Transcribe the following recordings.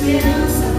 Formosa,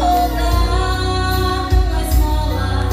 ou dar uma esmola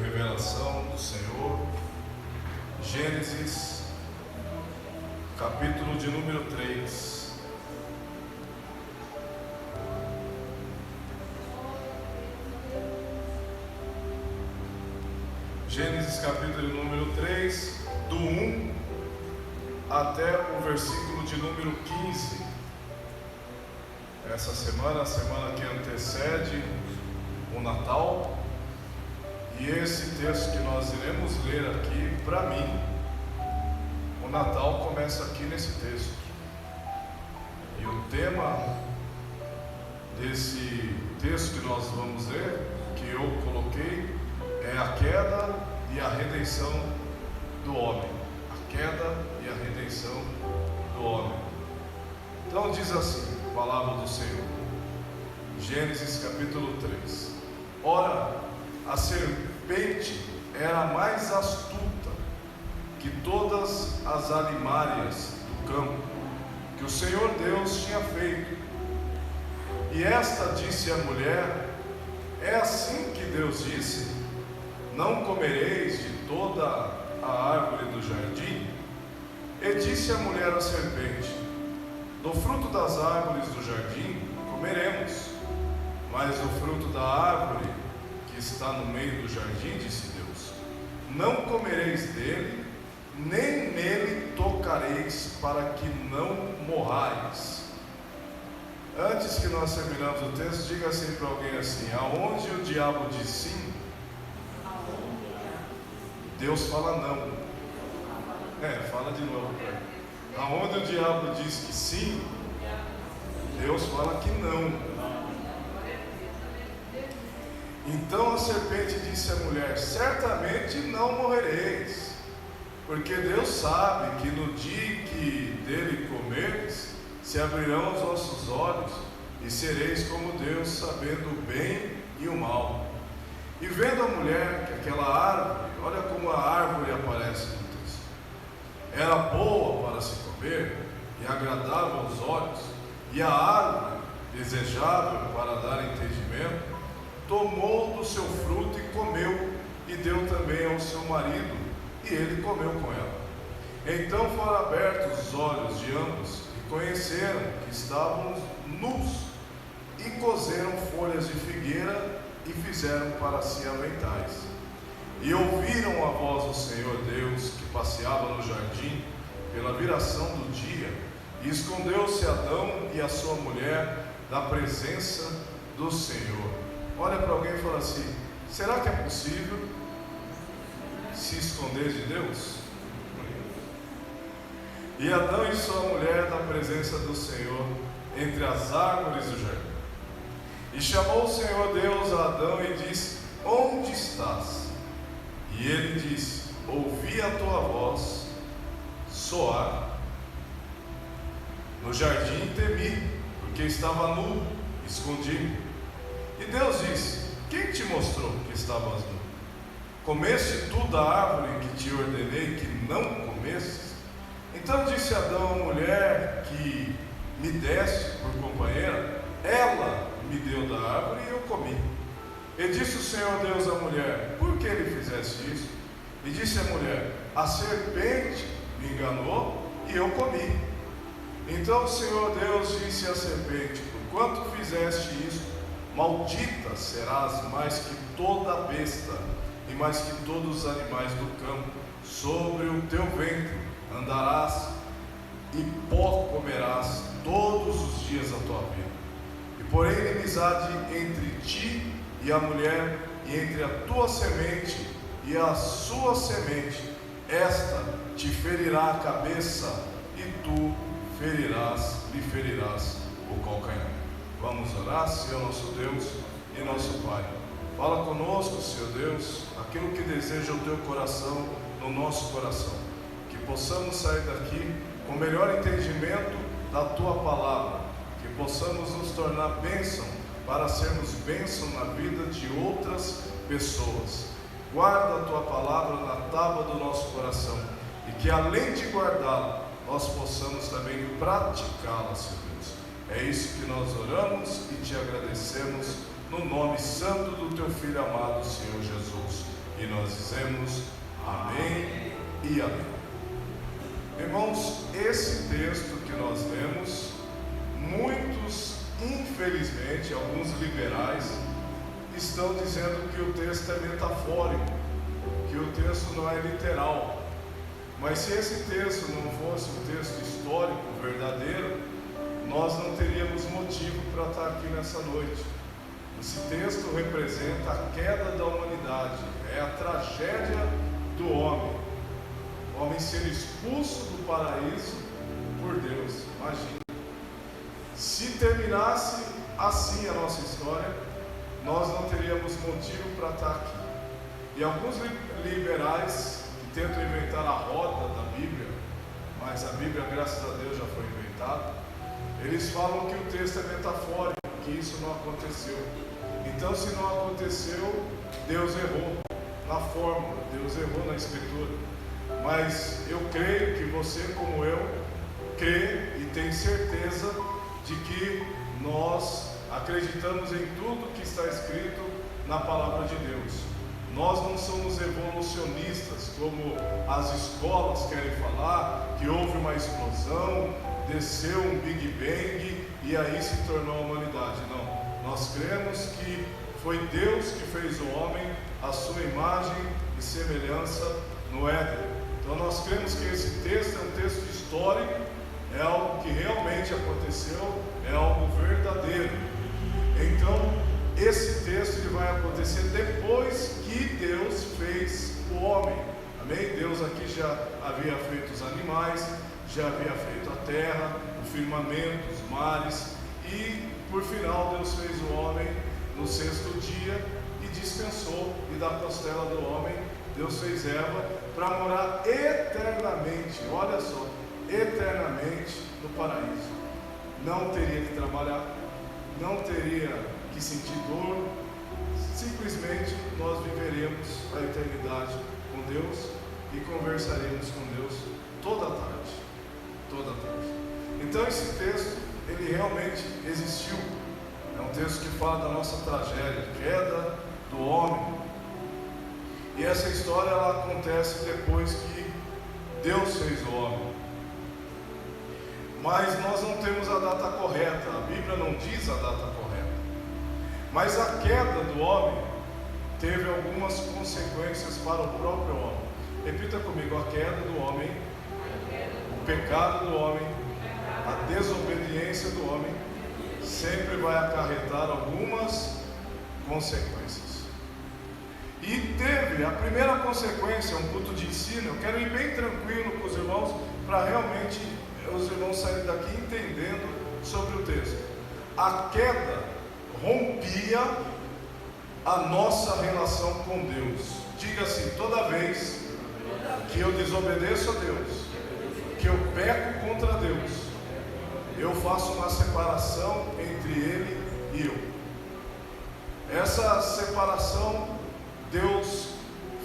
Revelação do Senhor, Gênesis, capítulo de número 3. Gênesis, capítulo de número 3, do 1 até o versículo de número 15. Essa semana, a semana que antecede o Natal. E esse texto que nós iremos ler aqui, para mim, o Natal começa aqui nesse texto. E o tema desse texto que nós vamos ler, que eu coloquei, é a queda e a redenção do homem. A queda e a redenção do homem. Então diz assim, a palavra do Senhor. Gênesis capítulo 3. Ora, a serpente era mais astuta que todas as alimárias do campo que o Senhor Deus tinha feito. E esta disse à mulher: é assim que Deus disse: não comereis de toda a árvore do jardim? E disse a mulher à serpente: do fruto das árvores do jardim comeremos, mas do fruto da árvore que está no meio do jardim, disse Deus, não comereis dele, nem nele tocareis, para que não morrais. Antes que nós terminamos o texto, diga assim para alguém assim: aonde o diabo diz sim, Deus fala não. Fala de novo. Aonde o diabo diz que sim, Deus fala que não. Então a serpente disse à mulher: certamente não morrereis, porque Deus sabe que no dia que dele comerdes, se abrirão os vossos olhos, e sereis como Deus, sabendo o bem e o mal. E vendo a mulher que aquela árvore, olha como a árvore aparece no texto, era boa para se comer, e agradável aos olhos, e a árvore desejável para dar entendimento, tomou do seu fruto e comeu, e deu também ao seu marido, e ele comeu com ela. Então foram abertos os olhos de ambos, e conheceram que estavam nus, e coseram folhas de figueira, e fizeram para si aventais. E ouviram a voz do Senhor Deus, que passeava no jardim, pela viração do dia, e escondeu-se Adão e a sua mulher da presença do Senhor. Olha para alguém e fala assim: será que é possível se esconder de Deus? E Adão e sua mulher da presença do Senhor entre as árvores do jardim. E chamou o Senhor Deus a Adão e disse: onde estás? E ele disse: ouvi a tua voz soar no jardim, temi, porque estava nu, escondi-me. E Deus disse: quem te mostrou que estavas nu? Comeste tu da árvore que te ordenei que não comesses? Então disse Adão à mulher que me deste por companheira: ela me deu da árvore e eu comi. E disse o Senhor Deus à mulher: por que lhe fizeste isso? E disse a mulher: a serpente me enganou e eu comi. Então o Senhor Deus disse à serpente: porquanto fizeste isso, maldita serás mais que toda besta, e mais que todos os animais do campo. Sobre o teu ventre andarás, e pó comerás todos os dias da tua vida. E porém inimizade entre ti e a mulher, e entre a tua semente e a sua semente. Esta te ferirá a cabeça, e tu lhe ferirás o calcanhar. Vamos orar. Senhor nosso Deus e nosso Pai, fala conosco, Senhor Deus, aquilo que deseja o teu coração no nosso coração, que possamos sair daqui com melhor entendimento da tua palavra, que possamos nos tornar bênção para sermos bênção na vida de outras pessoas. Guarda a tua palavra na tábua do nosso coração, e que além de guardá-la, nós possamos também praticá-la, Senhor Deus. É isso que nós oramos e te agradecemos, no nome santo do teu Filho amado, Senhor Jesus, e no nós dizemos amém e amém. Irmãos, esse texto que nós lemos, muitos, infelizmente, alguns liberais, estão dizendo que o texto é metafórico, que o texto não é literal. Mas se esse texto não fosse um texto histórico, verdadeiro, nós não teríamos motivo para estar aqui nessa noite. Esse texto representa a queda da humanidade, é a tragédia do homem. O homem ser expulso do paraíso por Deus. Imagina. Se terminasse assim a nossa história, nós não teríamos motivo para estar aqui. E alguns liberais que tentam inventar a roda da Bíblia, mas a Bíblia, graças a Deus, já foi inventada, eles falam que o texto é metafórico, que isso não aconteceu. Então, se não aconteceu, Deus errou na fórmula, Deus errou na escritura. Mas eu creio que você, como eu, crê e tem certeza de que nós acreditamos em tudo que está escrito na palavra de Deus. Nós não somos evolucionistas, como as escolas querem falar, que houve uma explosão, desceu um Big Bang e aí se tornou a humanidade. Não, nós cremos que foi Deus que fez o homem à sua imagem e semelhança no Éden. Então nós cremos que esse texto é um texto histórico, é algo que realmente aconteceu, é algo verdadeiro. Então esse texto ele vai acontecer depois que Deus fez o homem. Amém? Deus aqui já havia feito os animais, já havia feito a terra, o firmamento, os mares, e por final Deus fez o homem no sexto dia e descansou, e da costela do homem Deus fez Eva para morar eternamente, olha só, eternamente no paraíso. Não teria que trabalhar, não teria que sentir dor, simplesmente nós viveremos a eternidade com Deus e conversaremos com Deus toda a tarde, toda a tarde. Então esse texto, ele realmente existiu. É um texto que fala da nossa tragédia, queda do homem. E essa história ela acontece depois que Deus fez o homem. Mas nós não temos a data correta, a Bíblia não diz a data correta. Mas a queda do homem teve algumas consequências para o próprio homem. Repita comigo: a queda do homem, o pecado do homem, a desobediência do homem sempre vai acarretar algumas consequências. E teve a primeira consequência, um culto de ensino. Eu quero ir bem tranquilo com os irmãos, para realmente os irmãos saírem daqui entendendo sobre o texto. A queda rompia a nossa relação com Deus. Diga assim: toda vez que eu desobedeço a Deus, que eu peco contra Deus, eu faço uma separação entre Ele e eu. Essa separação Deus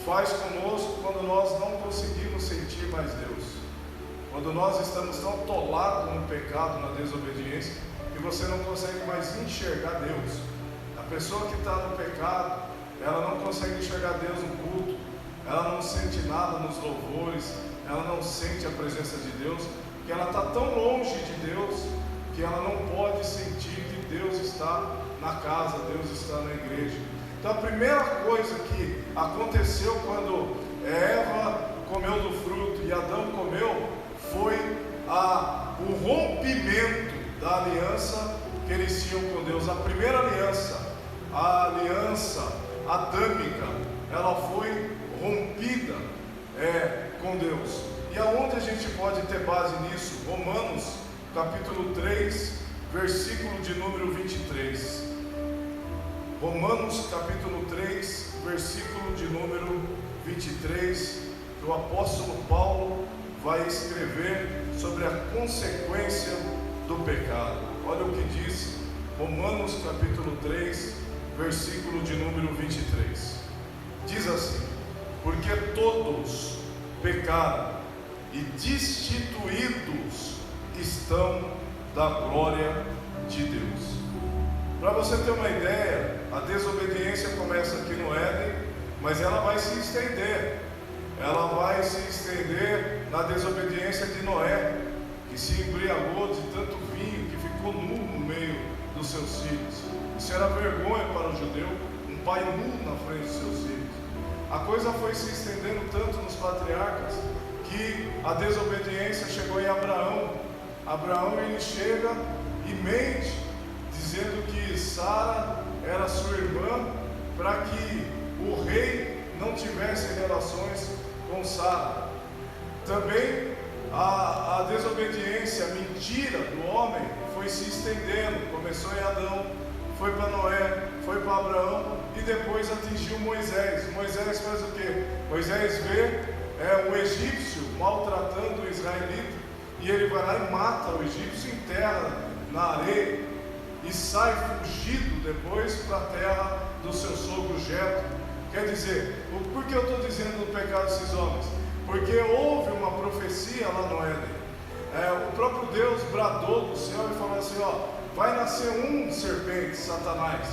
faz conosco quando nós não conseguimos sentir mais Deus. Quando nós estamos tão atolados no pecado, na desobediência, que você não consegue mais enxergar Deus. A pessoa que está no pecado, ela não consegue enxergar Deus no culto, ela não sente nada nos louvores, ela não sente a presença de Deus, porque ela está tão longe de Deus, que ela não pode sentir que Deus está na casa, Deus está na igreja. Então a primeira coisa que aconteceu quando Eva comeu do fruto e Adão comeu, foi o rompimento da aliança que eles tinham com Deus. A primeira aliança, a aliança adâmica, ela foi rompida com Deus. E aonde a gente pode ter base nisso? Romanos capítulo 3, versículo de número 23. Romanos capítulo 3, versículo de número 23, que o apóstolo Paulo vai escrever sobre a consequência do pecado. Olha o que diz Romanos capítulo 3, versículo de número 23. Diz assim: porque todos pecaram e destituídos estão da glória de Deus. Para você ter uma ideia, a desobediência começa aqui no Éden, mas ela vai se estender. Ela vai se estender na desobediência de Noé, que se embriagou de tanto vinho, que ficou nu no meio dos seus filhos. Isso era vergonha para o judeu, um pai nu na frente dos seus filhos. A coisa foi se estendendo tanto nos patriarcas, que a desobediência chegou em Abraão. Abraão, ele chega e mente, dizendo que Sara era sua irmã, para que o rei não tivesse relações com Sara. Também a desobediência, a mentira do homem foi se estendendo. Começou em Adão, foi para Noé, foi para Abraão e depois atingiu Moisés. Moisés faz o quê? Moisés vê um egípcio maltratando o israelita, e ele vai lá e mata o egípcio, enterra na areia e sai fugido depois para a terra do seu sogro Jetro. Quer dizer, por que eu estou dizendo do pecado desses homens? Porque houve uma profecia lá no Éden. O próprio Deus bradou do céu e falou assim: vai nascer um serpente, Satanás,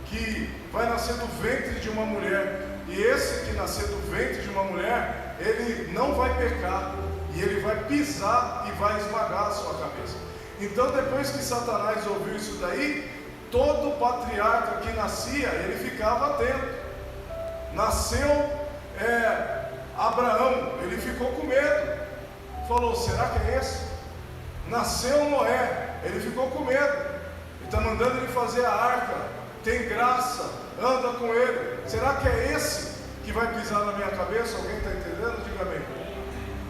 que vai nascer do ventre de uma mulher, e esse que nascer do ventre de uma mulher, ele não vai pecar, e ele vai pisar e vai esmagar a sua cabeça. Então, depois que Satanás ouviu isso daí, todo patriarca que nascia, ele ficava atento. Nasceu Abraão, ele ficou com medo, falou: será que é esse? Nasceu Noé, ele ficou com medo, ele está mandando ele fazer a arca, tem graça, anda com ele, será que é esse que vai pisar na minha cabeça? Alguém está entendendo? Diga amém.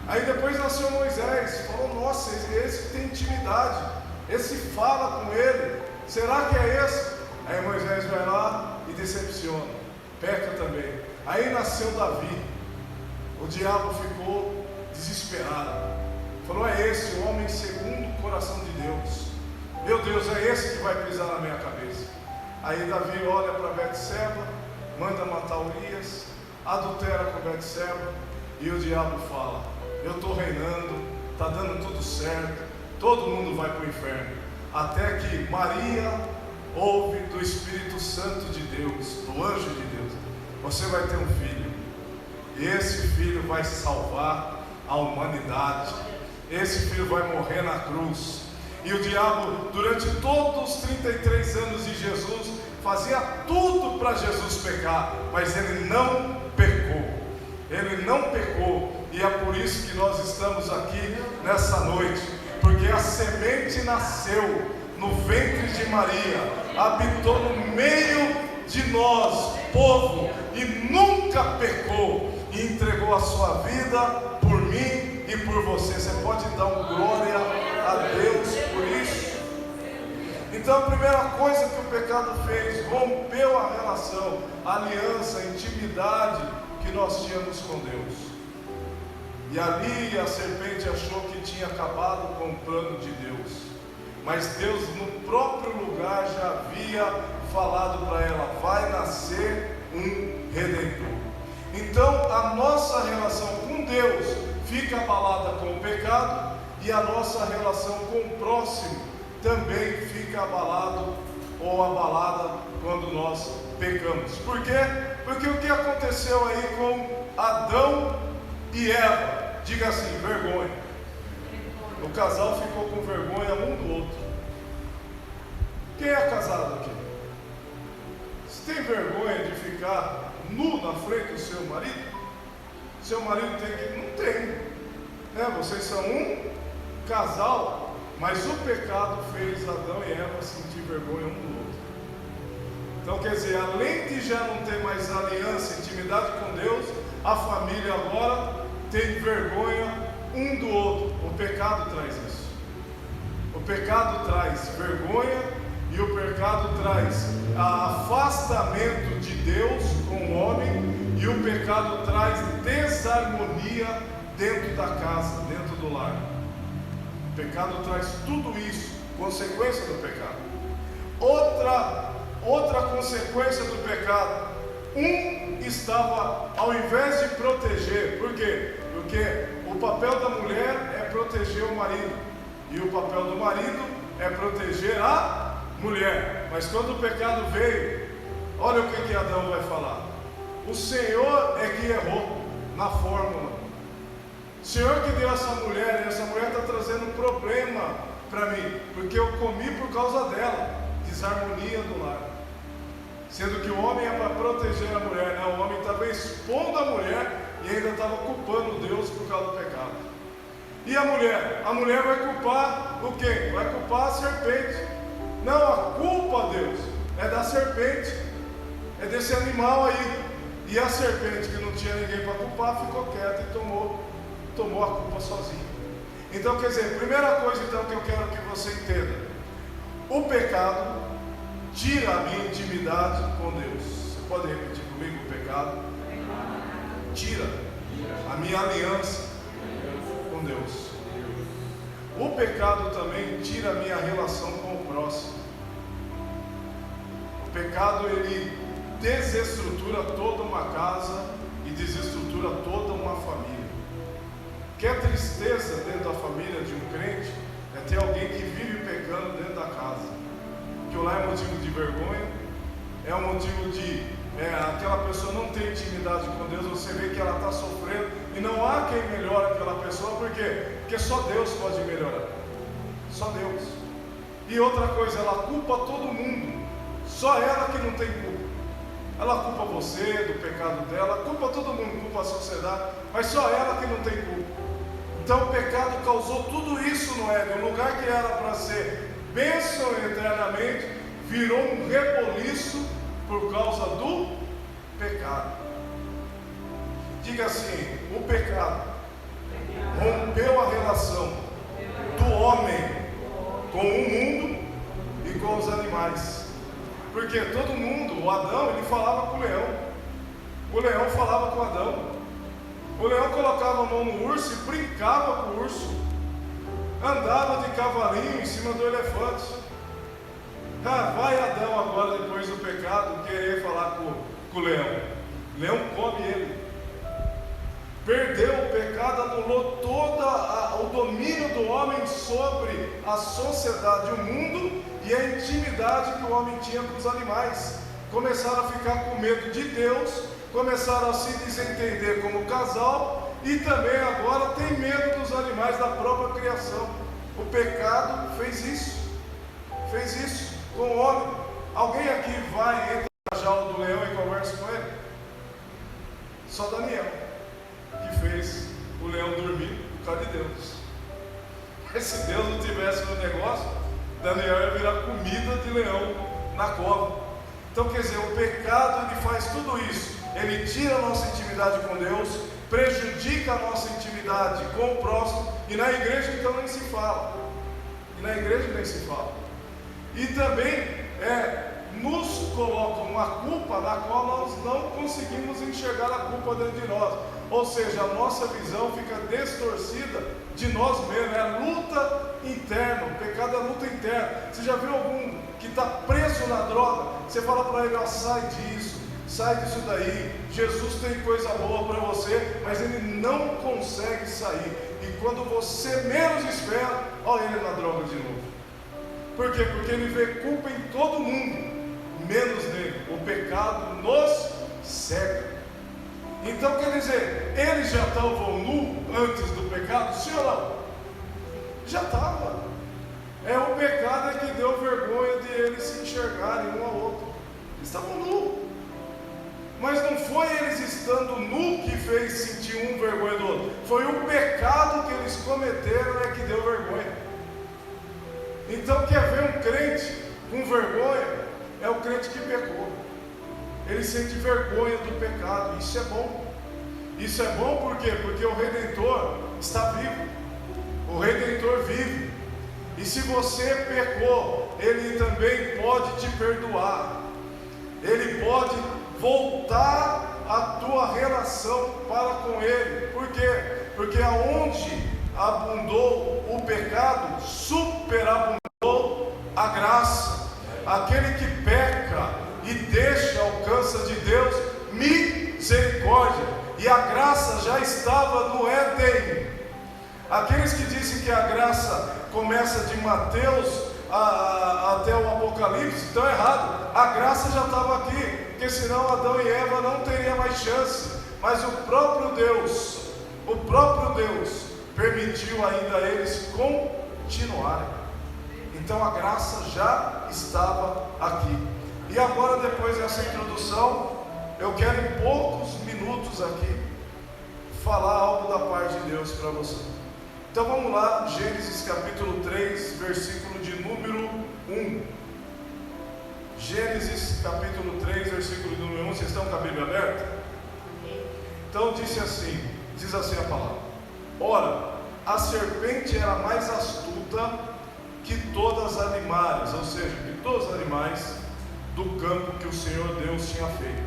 Aí depois nasceu Moisés, falou: nossa, esse tem intimidade, esse fala com ele, será que é esse? Aí Moisés vai lá e decepciona, peca também. Aí nasceu Davi, o diabo ficou desesperado, falou: é esse o homem segundo o coração de Deus, meu Deus, é esse que vai pisar na minha cabeça. Aí Davi olha para Betseba, manda matar Urias, adultera com Betseba, e o diabo fala: eu estou reinando, está dando tudo certo, todo mundo vai para o inferno. Até que Maria ouve do Espírito Santo de Deus, do anjo de Deus: você vai ter um filho, e esse filho vai salvar a humanidade, esse filho vai morrer na cruz. E o diabo, durante todos os 33 anos de Jesus, fazia tudo para Jesus pecar, mas ele não pecou, ele não pecou. E é por isso que nós estamos aqui nessa noite, porque a semente nasceu no ventre de Maria, habitou no meio de nós, povo, e nunca pecou, e entregou a sua vida por mim e por você. Você pode dar um glória a Deus por isso? Então, a primeira coisa que o pecado fez, rompeu a relação, a aliança, a intimidade que nós tínhamos com Deus. E ali a serpente achou que tinha acabado com o plano de Deus, mas Deus no próprio lugar já havia falado para ela: vai nascer um Redentor. Então a nossa relação com Deus fica abalada com o pecado, e a nossa relação com o próximo também fica abalada quando nós pecamos. Por quê? Porque o que aconteceu aí com Adão e Eva? Diga assim: vergonha. O casal ficou com vergonha um do outro. Quem é casado aqui? Você tem vergonha de ficar nu na frente do seu marido? Seu marido tem que... Não tem. Vocês são um casal, mas o pecado fez Adão e Eva sentir vergonha um do outro. Então, quer dizer, além de já não ter mais aliança, intimidade com Deus, a família agora tem vergonha um do outro. O pecado traz isso. O pecado traz vergonha, e o pecado traz afastamento de Deus com o homem, e o pecado traz desarmonia dentro da casa, dentro do lar. O pecado traz tudo isso, consequência do pecado. Outra consequência do pecado: estava, ao invés de proteger, por quê? Porque o papel da mulher é proteger o marido, e o papel do marido é proteger a mulher. Mas quando o pecado veio, olha o que Adão vai falar: o Senhor é que errou na fórmula. O Senhor que deu essa mulher, e essa mulher está trazendo um problema para mim, porque eu comi por causa dela. Desarmonia do lar. Sendo que o homem é para proteger a mulher, né? O homem estava expondo a mulher e ainda estava culpando Deus por causa do pecado. E a mulher? A mulher vai culpar o quê? Vai culpar a serpente. Não, a culpa, Deus, é da serpente, é desse animal aí. E a serpente, que não tinha ninguém para culpar, ficou quieta e tomou a culpa sozinha. Então, quer dizer, primeira coisa então que eu quero que você entenda: o pecado tira a minha intimidade com Deus. Você pode repetir comigo? O pecado tira a minha aliança com Deus. O pecado também tira a minha relação com o próximo. O pecado, ele desestrutura toda uma casa e desestrutura toda uma família. Que é tristeza dentro da família de um crente é ter alguém que vive pecando dentro da casa. Que lá é motivo de vergonha, é um motivo de aquela pessoa não tem intimidade com Deus. Você vê que ela está sofrendo e não há quem melhore aquela pessoa. Por quê? Porque só Deus pode melhorar, só Deus. E outra coisa, ela culpa todo mundo, só ela que não tem culpa. Ela culpa você do pecado dela, culpa todo mundo, culpa a sociedade, mas só ela que não tem culpa. Então o pecado causou tudo isso no Éden. Um lugar que era para ser bênção eternamente, virou um reboliço por causa do pecado. Diga assim: o pecado rompeu a relação do homem com o mundo e com os animais. Porque todo mundo, o Adão, ele falava com o leão. O leão falava com o Adão. O leão colocava a mão no urso e brincava com o urso. Andava de cavalinho em cima do elefante. Vai Adão agora, depois do pecado, querer falar com o leão. O leão come ele. Perdeu o pecado, anulou todo o domínio do homem sobre a sociedade, o mundo e a intimidade que o homem tinha com os animais. Começaram a ficar com medo de Deus, começaram a se desentender como casal e também agora tem medo dos animais da própria criação. O pecado fez isso com o homem. Alguém aqui vai, entra na jaula do leão e conversa com ele? Só Daniel, que fez o leão dormir por causa de Deus. Mas se Deus não tivesse no negócio, Daniel ia virar comida de leão na cova. Então quer dizer, o pecado ele faz tudo isso. Ele tira a nossa intimidade com Deus, prejudica a nossa intimidade com o próximo, e na igreja então nem se fala. E também nos coloca uma culpa na qual nós não conseguimos enxergar a culpa dentro de nós. Ou seja, a nossa visão fica distorcida de nós mesmos. É luta interna, o pecado é luta interna. Você já viu algum que está preso na droga? Você fala para ele: sai disso daí, Jesus tem coisa boa para você, mas ele não consegue sair. E quando você menos espera, olha ele na droga de novo. Por quê? Porque ele vê culpa em todo mundo, menos nele. O pecado nos cega. Então quer dizer, eles já estavam nu antes do pecado? Sim ou não? Já estava. O pecado que deu vergonha de eles se enxergarem um ao outro. Eles estavam nus. Mas não foi eles estando nu que fez sentir um vergonha do outro. Foi o pecado que eles cometeram que deu vergonha. Então quer ver um crente com vergonha? É o crente que pecou. Ele sente vergonha do pecado. Isso é bom. Isso é bom por quê? Porque o Redentor está vivo. O Redentor vive. E se você pecou, Ele também pode te perdoar. Ele pode voltar a tua relação para com Ele. Por quê? Porque aonde abundou o pecado, superabundou a graça. Aquele que peca e deixa a alcance de Deus misericórdia. E a graça já estava no Éden. Aqueles que dizem que a graça começa de Mateus até o Apocalipse estão errados. A graça já estava aqui. porque senão Adão e Eva não teriam mais chance. Mas o próprio Deus permitiu ainda eles continuarem. Então a graça já estava aqui. E agora, depois dessa introdução, eu quero em poucos minutos aqui falar algo da parte de Deus para você. Então vamos lá, Gênesis capítulo 3, versículo de número 1. Gênesis capítulo 3, versículo de número 1. Vocês estão com a Bíblia aberta? Então diz assim a palavra: ora, a serpente era mais astuta que todas as animais, ou seja, que todos os animais do campo que o Senhor Deus tinha feito.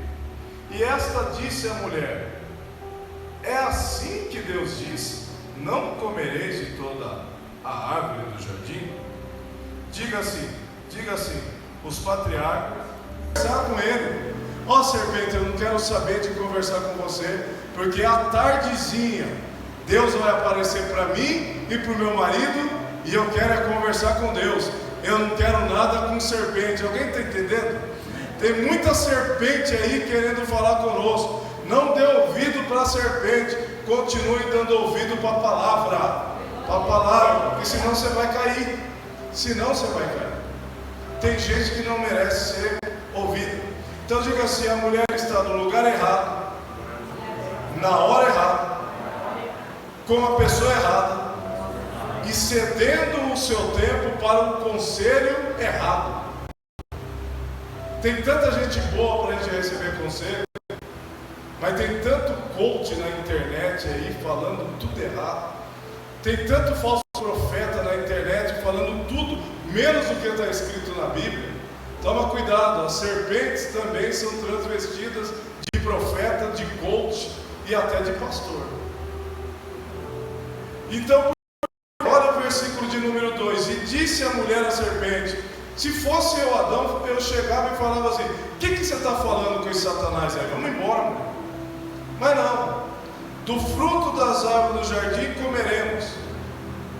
E esta disse à mulher: é assim que Deus disse: não comereis de toda a árvore do jardim? Diga assim, os patriarcas, conversar com ele: ó serpente, eu não quero saber de conversar com você, porque à tardezinha Deus vai aparecer para mim e para o meu marido, e eu quero é conversar com Deus. Eu não quero nada com serpente. Alguém está entendendo? Tem muita serpente aí querendo falar conosco. Não dê ouvido para a serpente, continue dando ouvido para a palavra, porque senão você vai cair. Tem gente que não merece ser ouvida. Então diga assim: a mulher está no lugar errado, na hora errada, com a pessoa errada, e cedendo o seu tempo para um conselho errado. Tem tanta gente boa para a gente receber conselho, mas tem tanto coach na internet aí falando tudo errado. Tem tanto falso profeta na internet falando tudo menos do que está escrito na Bíblia. Toma cuidado, as serpentes também são transvestidas de profeta, de coach e até de pastor. Então, olha o versículo de número 2: e disse a mulher à serpente. Se fosse eu, Adão, eu chegava e falava assim: o que você está falando com esse Satanás aí? Vamos embora, mulher. Mas não, do fruto das árvores do jardim comeremos.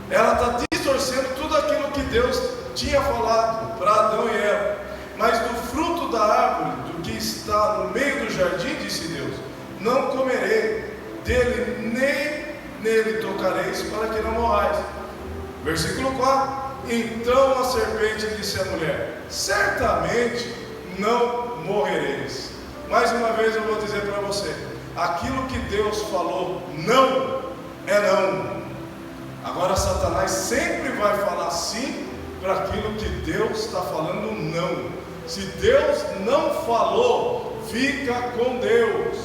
Ela está distorcendo tudo aquilo que Deus tinha falado para Adão e Eva. Mas do fruto da árvore, do que está no meio do jardim, disse Deus, não comerei, dele nem nele tocareis, para que não morrais. Versículo 4: então a serpente disse à mulher: certamente não morrereis. Mais uma vez eu vou dizer para você: aquilo que Deus falou não é não. Agora Satanás sempre vai falar sim para aquilo que Deus está falando não. Se Deus não falou, fica com Deus.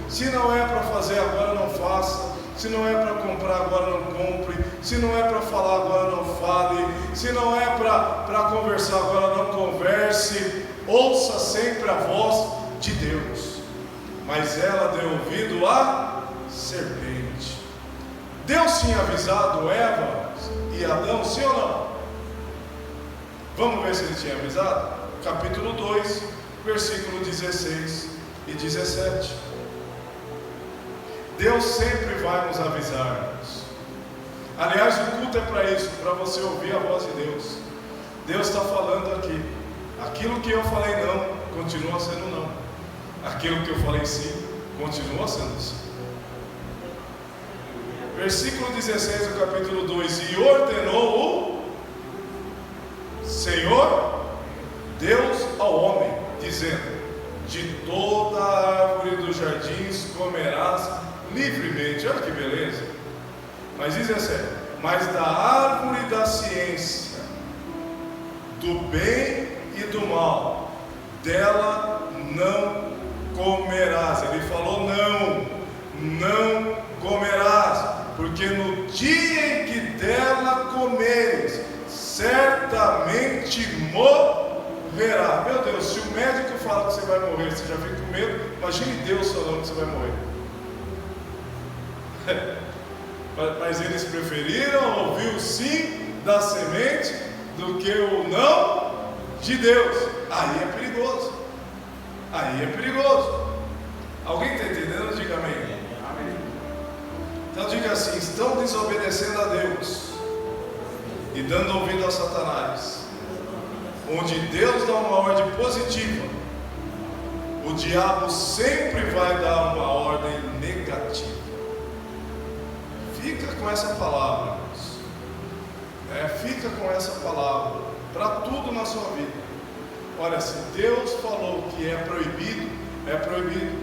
Se não é para fazer agora, não faça. Se não é para comprar agora, não compre. Se não é para falar agora, não fale. Se não é para conversar agora, não converse. Ouça sempre a voz de Deus. Mas ela deu ouvido à serpente. Deus tinha avisado Eva e Adão, sim ou não? Vamos ver se ele tinha avisado? Capítulo 2, versículo 16 e 17. Deus sempre vai nos avisar. Aliás, o culto é para isso, para você ouvir a voz de Deus. Deus está falando aqui: aquilo que eu falei não, continua sendo não. Aquilo que eu falei sim, continua sendo sim. Versículo 16 do capítulo 2: e ordenou o Senhor Deus ao homem, dizendo: de toda a árvore dos jardins comerás livremente. Olha que beleza. Mas diz assim: mas da árvore da ciência do bem e do mal, dela não comerás. Ele falou não comerás, porque no dia em que dela comeres, certamente morrerá. Meu Deus, se o médico fala que você vai morrer, você já fica com medo. Imagine Deus falando que você vai morrer. Mas eles preferiram ouvir o sim da semente do que o não de Deus. Aí é perigoso. Alguém está entendendo? Diga amém. Então diga assim: estão desobedecendo a Deus e dando ouvido a Satanás, onde Deus dá uma ordem positiva o diabo sempre vai dar uma ordem negativa. Fica com essa palavra, irmãos. Fica com essa palavra para tudo na sua vida. Olha, se Deus falou que é proibido, é proibido.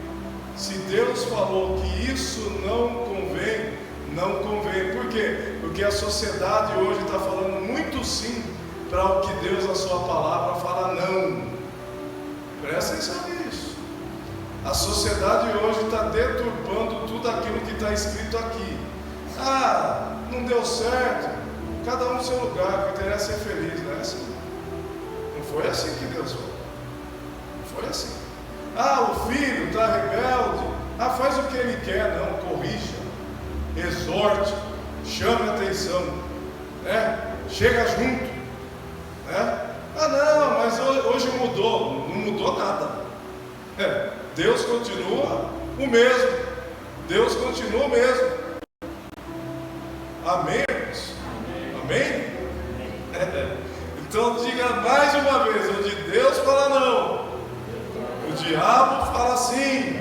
Se Deus falou que isso não convém, não convém. Por quê? Porque a sociedade hoje está falando muito sim para o que Deus, a sua palavra, fala não. Presta atenção nisso. A sociedade hoje está deturpando tudo aquilo que está escrito aqui. Ah, não deu certo. Cada um no seu lugar, o que interessa é ser feliz, não é assim? Não foi assim que Deus falou. Não foi assim. Ah, o filho está rebelde. Ah, faz o que ele quer. Não, corrija, exorte, chame a atenção, chega junto, Ah, não, mas hoje mudou. Não mudou nada. Deus continua o mesmo. Deus continua o mesmo. Amém? Amém? Então diga mais uma vez: o de Deus fala não, o diabo fala sim.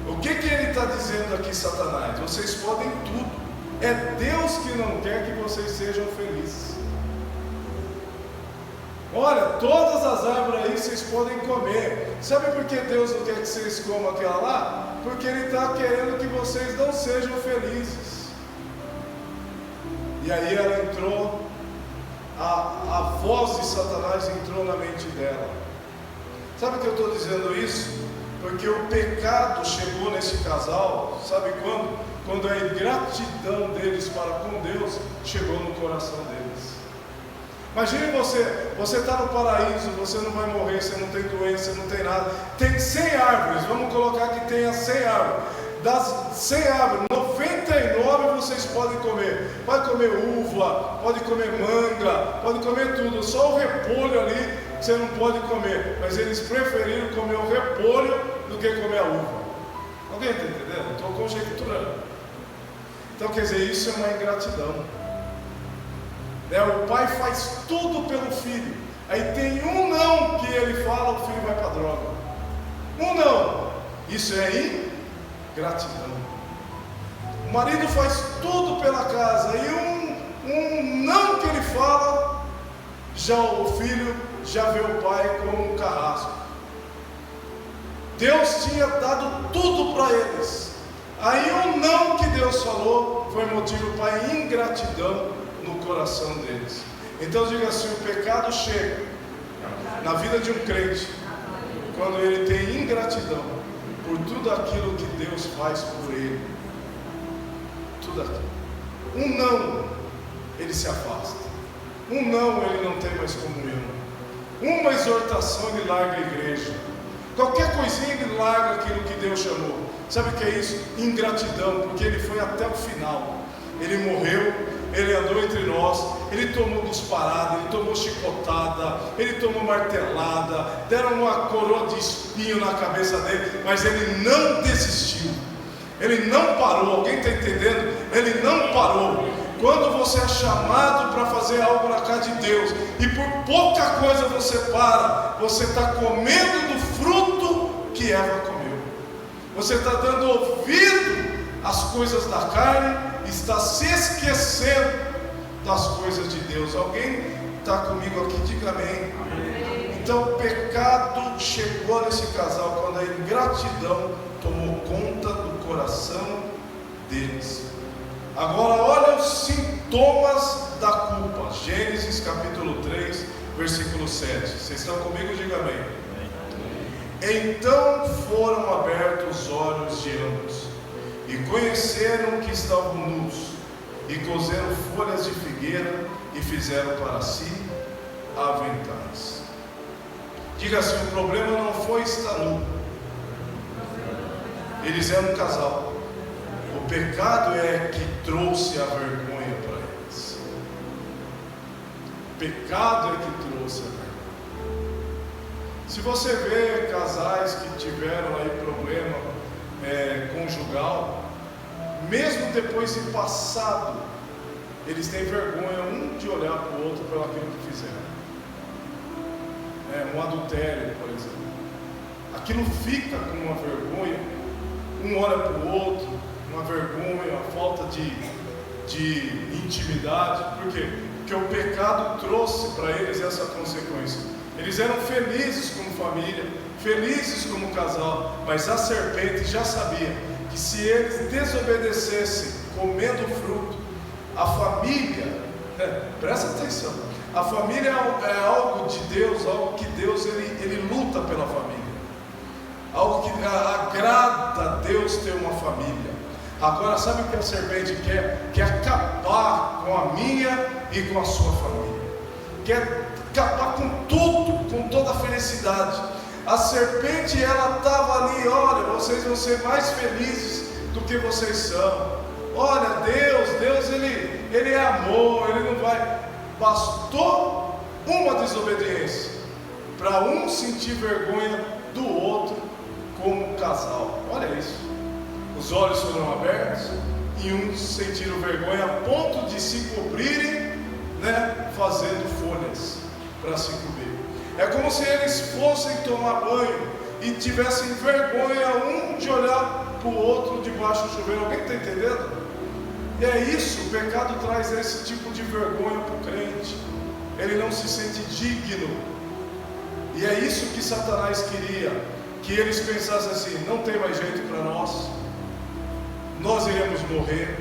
O que ele está dizendo aqui, Satanás? Vocês podem tudo. É Deus que não quer que vocês sejam felizes. Olha, todas as árvores aí vocês podem comer. Sabe por que Deus não quer que vocês comam aquela lá? Porque Ele está querendo que vocês não sejam felizes. E aí ela entrou, a voz de Satanás entrou na mente dela. Sabe que eu estou dizendo isso? Porque o pecado chegou nesse casal, sabe quando? Quando a ingratidão deles para com Deus chegou no coração deles. Imagine você está no paraíso, você não vai morrer, você não tem doença, você não tem nada. Tem 100 árvores, vamos colocar que tenha 100 árvores. Das 100 árvores, 99 vocês podem comer. Pode comer uva, pode comer manga, pode comer tudo. Só o repolho ali você não pode comer. Mas eles preferiram comer o repolho do que comer a uva. Alguém está entendendo? Estou conjecturando. Então quer dizer, isso é uma ingratidão. O pai faz tudo pelo filho. Aí tem um não que ele fala, o filho vai para a droga. Um não. Isso é ingratidão. O marido faz tudo pela casa. E um não que ele fala, já o filho já vê o pai como um carrasco. Deus tinha dado tudo para eles. Aí um não que Deus falou foi motivo para ingratidão no coração deles. Então diga assim: o pecado chega na vida de um crente quando ele tem ingratidão por tudo aquilo que Deus faz por ele. Tudo aquilo. Um não, ele se afasta. Um não, ele não tem mais comunhão. Uma exortação, ele larga a igreja. Qualquer coisinha ele larga aquilo que Deus chamou. Sabe o que é isso? Ingratidão, porque ele foi até o final. Ele morreu, ele andou entre nós, ele tomou cusparada, ele tomou chicotada, ele tomou martelada, deram uma coroa de espinho na cabeça dele, mas ele não desistiu, ele não parou. Alguém está entendendo? Ele não parou. Quando você é chamado para fazer algo na casa de Deus e por pouca coisa você para, você está comendo do fruto que Eva comeu. Você está dando ouvido às coisas da carne, está se esquecendo das coisas de Deus. Alguém está comigo aqui? Diga amém. Então o pecado chegou nesse casal quando a ingratidão tomou conta do coração deles. Agora olha os sintomas da culpa. Gênesis capítulo 3, versículo 7. Vocês estão comigo? Diga amém. Então foram abertos os olhos de ambos, e conheceram que estavam nus, e cozeram folhas de figueira, e fizeram para si aventais. Diga assim: o problema não foi estar nu. Eles eram um casal. O pecado é que trouxe a vergonha para eles. O pecado é que trouxe a vergonha. Se você vê casais que tiveram aí problema conjugal, mesmo depois de passado, eles têm vergonha um de olhar para o outro pelo aquilo que fizeram. Um adultério, por exemplo. aquilo fica com uma vergonha, um olha para o outro, uma vergonha, uma falta de intimidade. Por quê? Porque o pecado trouxe para eles essa consequência. Eles eram felizes como família, felizes como casal, mas a serpente já sabia que se eles desobedecessem comendo o fruto, a família, presta atenção, a família é algo de Deus, algo que Deus ele luta pela família, algo que agrada a Deus ter uma família. Agora, sabe o que a serpente quer? Quer acabar com a minha e com a sua família, quer acabar com tudo, com toda a felicidade. A serpente, ela estava ali, olha, vocês vão ser mais felizes do que vocês são. Olha, Deus ele é amor, ele não vai. Bastou uma desobediência para um sentir vergonha do outro como casal. Olha isso. Os olhos foram abertos e uns sentiram vergonha a ponto de se cobrirem, fazendo folhas para se cobrir. É como se eles fossem tomar banho e tivessem vergonha um de olhar para o outro debaixo do chuveiro. Alguém está entendendo? E é isso, o pecado traz esse tipo de vergonha para o crente. Ele não se sente digno. E é isso que Satanás queria, que eles pensassem assim: não tem mais jeito para nós iremos morrer,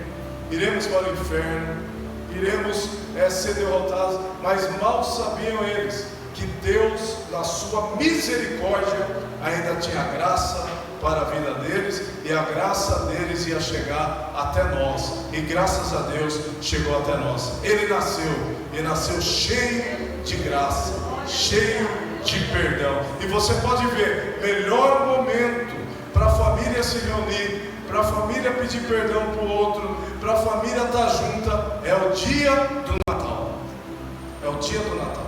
iremos para o inferno, iremos ser derrotados. Mas mal sabiam eles que Deus, na sua misericórdia, ainda tinha graça para a vida deles, e a graça deles ia chegar até nós, e graças a Deus chegou até nós. Ele nasceu cheio de graça, cheio de perdão. E você pode ver, melhor momento para a família se reunir, para a família pedir perdão para o outro, para a família estar junta, é o dia do Natal. É o dia do Natal.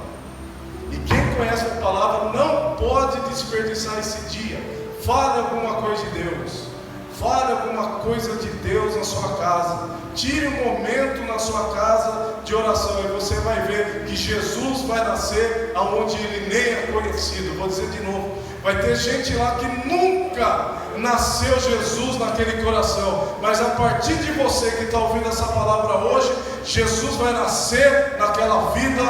E quem conhece a palavra não pode desperdiçar esse dia. Fale alguma coisa de Deus, fale alguma coisa de Deus na sua casa, tire um momento na sua casa de oração, e você vai ver que Jesus vai nascer aonde ele nem é conhecido. Vou dizer de novo, vai ter gente lá que nunca nasceu Jesus naquele coração, mas a partir de você que está ouvindo essa palavra hoje, Jesus vai nascer naquela vida